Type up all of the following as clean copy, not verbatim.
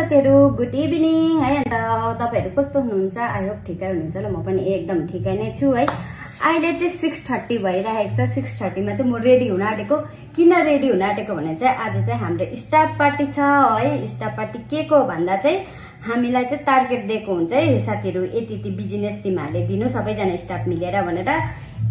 साथीहरु, good evening है। अन्त तपाईहरु कस्तो हुनुहुन्छ? आई होप ठिकै हुनुहुन्छ ल। म पनि एकदम ठिकै नै छु है। अहिले चाहिँ 6:30 भइरहेको छ। 6:30 मा चाहिँ म रेडी हुन आँटेको। किन रेडी हुन आँटेको भने चाहिँ आज चाहिँ हाम्रो स्टाफ पार्टी छ है। स्टाफ पार्टी के को भन्दा चाहिँ हामीलाई चाहिँ टार्गेट दिएको हुन्छ है साथीहरु, यति बिजनेस तिमीहरुले दिनु सबैजना स्टाफ मिलेर भनेर।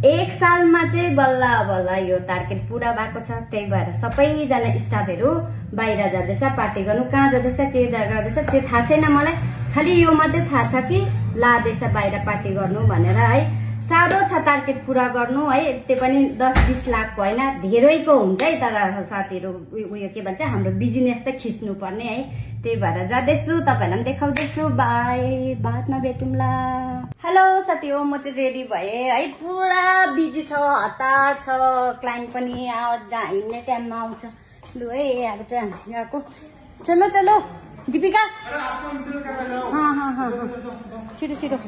एक सालमा चाहिँ बल्ल बल्ल यो टार्गेट पूरा भएको छ। त्यही भएर सबैजना स्टाफहरु बाहिर जाँदैछ पार्टी गर्नु। कहाँ जाँदैछ के गर्दैछ त्यो थाहा छैन मलाई, खाली यो मात्रै थाहा छ कि लादैछ बाहिर पार्टी गर्नु भनेर है। साह्रो छ टार्गेट पूरा गर्नु है। त्यो पनि 10-20 लाखको हैन, धेरैको हुन्छ है। तर साथीहरु उयो के भन्छ, हाम्रो बिजनेस त खिच्नु पर्ने है। त्यही भएर जाँदैछु, तपाईहरुलाई पनि देखाउँदैछु। बाई, बादमा भेटौँला। हेलो साथी हो, म चाहिँ रेडी भए है। पुरा बिजी छ, हतार छ। क्लाइन्ट पनि हिँड्ने टाइममा आउँछ। लु है, अब चाहिँ हामी गएको। चलो चलो दीपिका, छिटो छिटो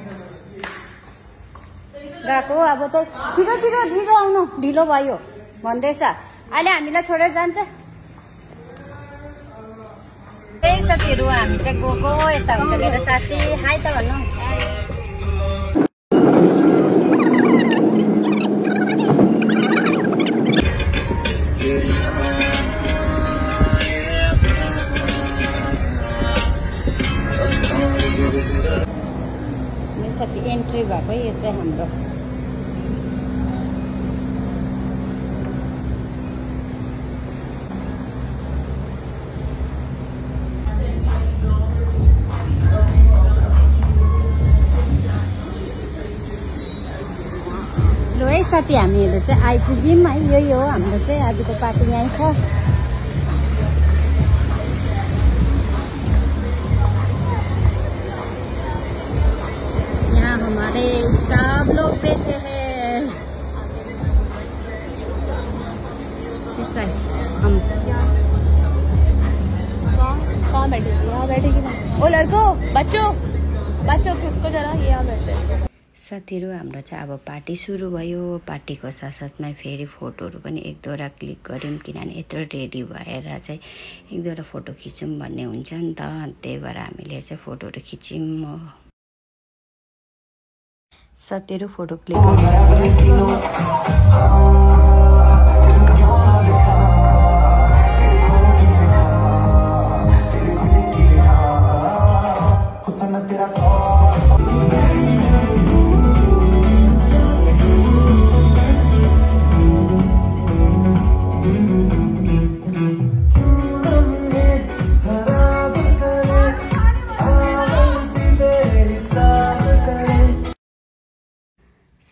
गएको। अब चाहिँ छिटो छिटो ढिलो आउनु, ढिलो भयो भन्दैछ। अहिले हामीलाई छोडेर जान्छ। त्यही साथीहरु, हामी चाहिँ गएको। यता हुन्छ मेरो साथी। हाई त भन्नु। साथी एन्ट्री भएको यो चाहिँ हाम्रो ल है साथी, हामीहरू चाहिँ आइपुग्यौँ है। यही हो हाम्रो चाहिँ आजको पार्टी, यहीँ छ। हमारे स्टाफ लोग बैठे हैं। हम कहाँ बैठे? यहाँ बैठेगी ना। ओ लड़को, बच्चों किसको जरा यहाँ बैठे। साथीहरु, हाम्रो चाहिँ अब पार्टी सुरु भयो। पार्टीको साथसाथमै फेरि फोटोहरू पनि एक दुईवटा क्लिक गर्यौँ, किनभने यत्रो रेडी भएर चाहिँ एक दुईवटा फोटो खिचौँ भन्ने हुन्छ नि त। त्यही भएर हामीले चाहिँ फोटोहरू खिच्यौँ। साथीहरु फोटो क्लिक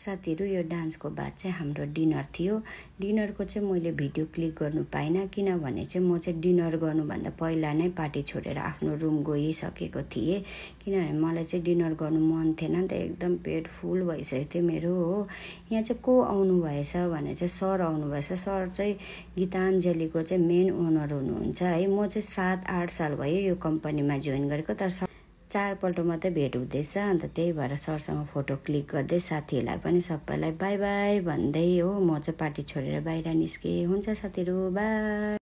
साथीहरु, यो डान्सको बाद चाहिँ हाम्रो डिनर थियो। डिनरको चाहिँ मैले भिडियो क्लिक गर्नु पाइनँ, किनभने चाहिँ म चाहिँ डिनर गर्नुभन्दा पहिला नै पार्टी छोडेर आफ्नो रुम गइसकेको थिएँ। किनभने मलाई चाहिँ डिनर गर्नु मन थिएन नि त, एकदम पेट फुल भइसकेको थियो मेरो हो। यहाँ चाहिँ को आउनु भएछ भने चाहिँ सर आउनु भएछ। सर चाहिँ गीताञ्जलीको चाहिँ मेन ओनर हुनुहुन्छ है। म चाहिँ 7-8 साल भयो यो कम्पनीमा जोइन गरेको, तर 4 पल्ट मात्रै भेट हुँदैछ। अन्त त्यही भएर सरसँग फोटो क्लिक गर्दै साथीहरूलाई पनि सबैलाई बाई बाई भन्दै हो म चाहिँ पार्टी छोडेर बाहिर निस्केँ। हुन्छ साथीहरू, बाई।